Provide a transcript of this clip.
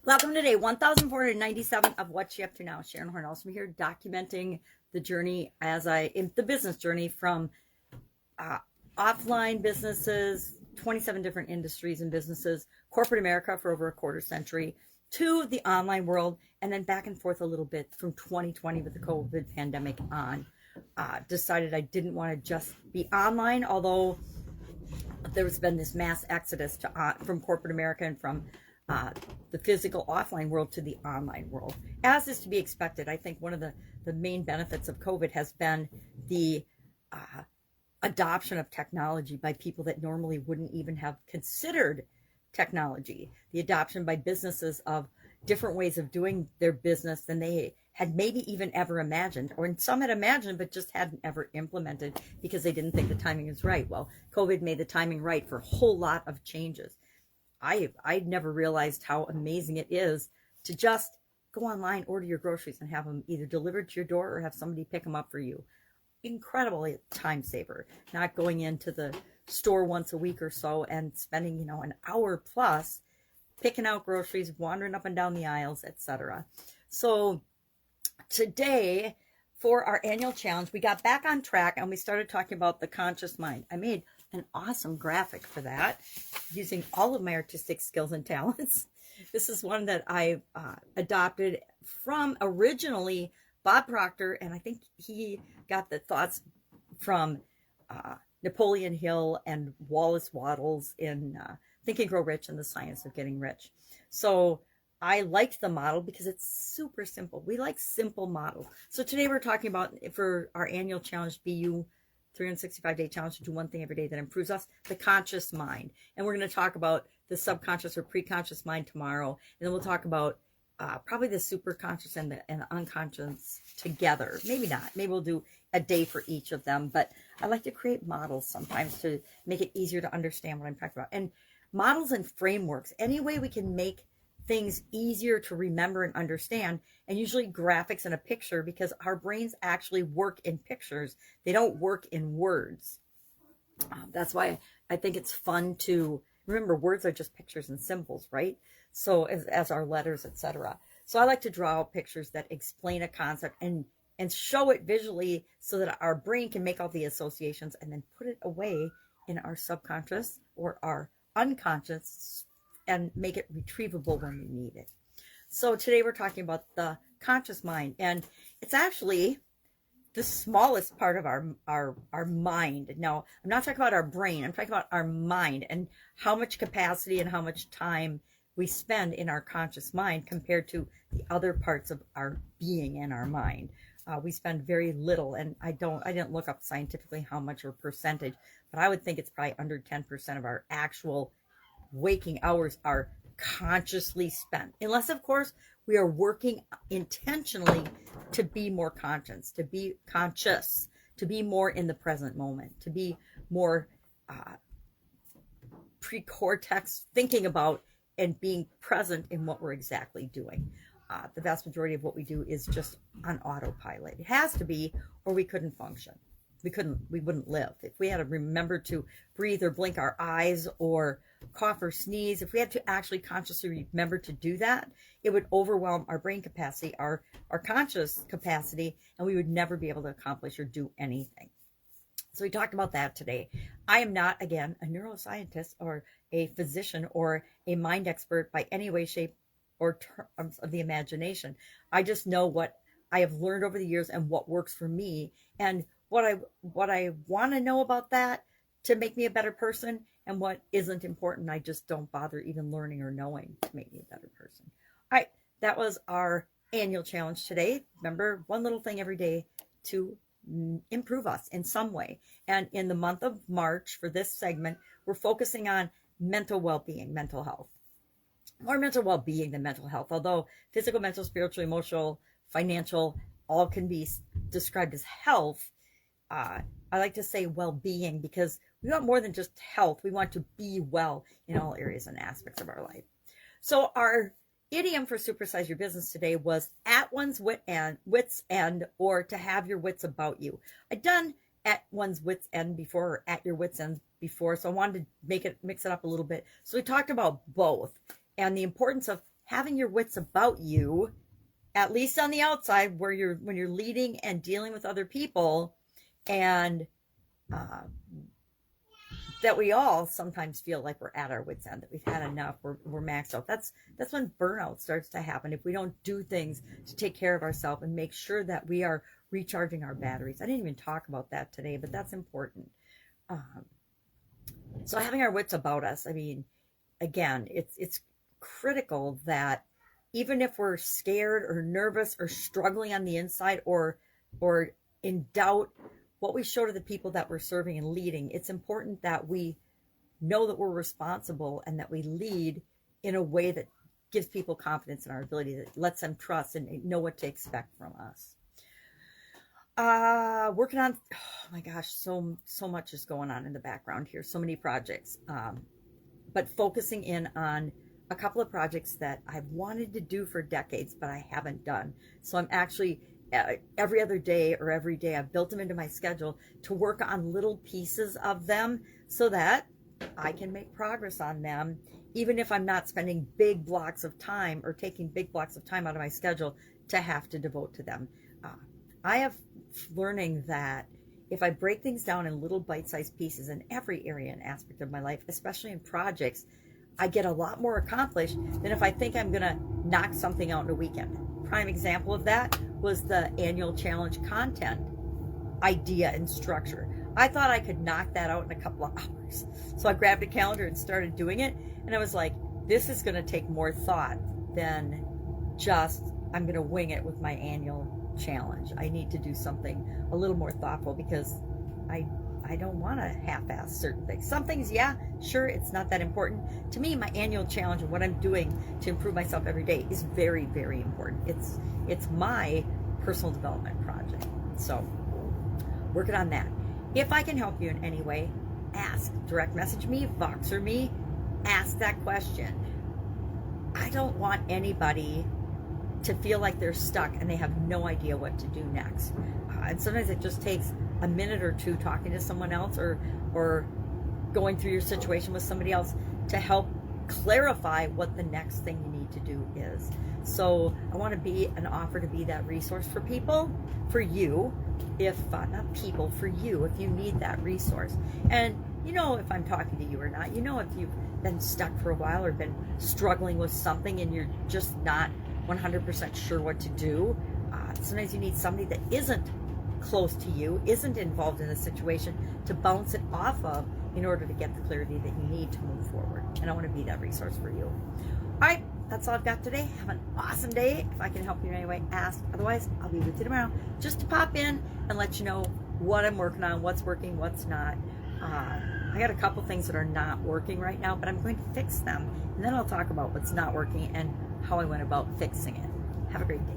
Welcome to day 1497 of What's You Up To Now. Sharon Horne-Ellstrom here, documenting the journey in the business journey from offline businesses, 27 different industries and businesses, corporate America for over a quarter century, to the online world, and then back and forth a little bit from 2020 with the COVID pandemic on. Decided I didn't want to just be online, although there's been this mass exodus from corporate America and from the physical offline world to the online world, as is to be expected. I think one of the main benefits of COVID has been the adoption of technology by people that normally wouldn't even have considered technology, the adoption by businesses of different ways of doing their business than they had maybe even ever imagined, or some had imagined but just hadn't ever implemented because they didn't think the timing was right. Well, COVID made the timing right for a whole lot of changes. I'd never realized how amazing it is to just go online, order your groceries, and have them either delivered to your door or have somebody pick them up for you. Incredibly time saver. Not going into the store once a week or so and spending, an hour plus picking out groceries, wandering up and down the aisles, etc. So today, for our annual challenge, we got back on track and we started talking about the conscious mind. I made an awesome graphic for that using all of my artistic skills and talents. This is one that I adopted from originally Bob Proctor, and I think he got the thoughts from Napoleon Hill and Wallace Wattles in Think and Grow Rich and the Science of Getting Rich. So I liked the model because it's super simple. We like simple models. So today we're talking about, for our annual challenge, BU 365-day challenge to do one thing every day that improves us, the conscious mind. And we're going to talk about the subconscious or preconscious mind tomorrow. And then we'll talk about probably the superconscious and the unconscious together. Maybe not. Maybe we'll do a day for each of them. But I like to create models sometimes to make it easier to understand what I'm talking about. And models and frameworks, any way we can make things easier to remember and understand, and usually graphics and a picture, because our brains actually work in pictures. They don't work in words. That's why I think it's fun to remember words are just pictures and symbols, right? So as our letters, etc. So I like to draw out pictures that explain a concept and show it visually so that our brain can make all the associations and then put it away in our subconscious or our unconscious and make it retrievable when we need it. So today we're talking about the conscious mind, and it's actually the smallest part of our mind. Now, I'm not talking about our brain, I'm talking about our mind and how much capacity and how much time we spend in our conscious mind compared to the other parts of our being and our mind. We spend very little, and I didn't look up scientifically how much or percentage, but I would think it's probably under 10% of our actual waking hours are consciously spent, unless of course we are working intentionally to be more conscious, to be more in the present moment, to be more pre-cortex thinking about and being present in what we're exactly doing. The vast majority of what we do is just on autopilot. It has to be, or we couldn't function. We wouldn't live. If we had to remember to breathe or blink our eyes or cough or sneeze, if we had to actually consciously remember to do that, it would overwhelm our brain capacity, our conscious capacity, and we would never be able to accomplish or do anything. So we talked about that today. I am not, again, a neuroscientist or a physician or a mind expert by any way, shape, or terms of the imagination. I just know what I have learned over the years and what works for me, and what I want to know about that to make me a better person, and what isn't important, I just don't bother even learning or knowing to make me a better person. All right, that was our annual challenge today. Remember, one little thing every day to improve us in some way. And in the month of March, for this segment, we're focusing on mental well-being, mental health. More mental well-being than mental health, although physical, mental, spiritual, emotional, financial, all can be described as health. I like to say well-being because we want more than just health. We want to be well in all areas and aspects of our life. So our idiom for supersize your business today was at one's wit's end, or to have your wits about you. I'd done at one's wit's end before, or at your wit's end before, so I wanted to mix it up a little bit. So we talked about both and the importance of having your wits about you, at least on the outside, when you're leading and dealing with other people, and that we all sometimes feel like we're at our wits' end, that we've had enough, we're maxed out. That's when burnout starts to happen, if we don't do things to take care of ourselves and make sure that we are recharging our batteries. I didn't even talk about that today, but that's important. So having our wits about us, I mean, again, it's critical that even if we're scared or nervous or struggling on the inside, or in doubt what we show to the people that we're serving and leading, it's important that we know that we're responsible and that we lead in a way that gives people confidence in our ability, that lets them trust and know what to expect from us. Working on, oh my gosh, so much is going on in the background here, so many projects, but focusing in on a couple of projects that I've wanted to do for decades, but I haven't done. So I'm actually, every other day or every day, I've built them into my schedule to work on little pieces of them so that I can make progress on them, even if I'm not spending big blocks of time or taking big blocks of time out of my schedule to have to devote to them. I have learning that if I break things down in little bite-sized pieces in every area and aspect of my life, especially in projects, I get a lot more accomplished than if I think I'm going to knock something out in a weekend. Prime example of that was the annual challenge content idea and structure. I thought I could knock that out in a couple of hours. So I grabbed a calendar and started doing it. And I was like, this is going to take more thought than just, I'm going to wing it with my annual challenge. I need to do something a little more thoughtful, because I don't want to half-ass certain things. Some things, yeah, sure, it's not that important. To me, my annual challenge and what I'm doing to improve myself every day is very, very important. It's my personal development project. So, working on that. If I can help you in any way, ask. Direct message me, Voxer me, ask that question. I don't want anybody to feel like they're stuck and they have no idea what to do next. And sometimes it just takes a minute or two talking to someone else, or going through your situation with somebody else to help clarify what the next thing you need to do is. So I want to be an offer to be that resource for people, for you, if not people, for you, if you need that resource. And you know if I'm talking to you or not. You know if you've been stuck for a while or been struggling with something and you're just not 100% sure what to do. Sometimes you need somebody that isn't close to you, isn't involved in the situation, to bounce it off of in order to get the clarity that you need to move forward. And I want to be that resource for you. All right, that's all I've got today. Have an awesome day. If I can help you in any way, ask. Otherwise, I'll be with you tomorrow just to pop in and let you know what I'm working on, what's working, what's not. I got a couple things that are not working right now, but I'm going to fix them. And then I'll talk about what's not working and how I went about fixing it. Have a great day.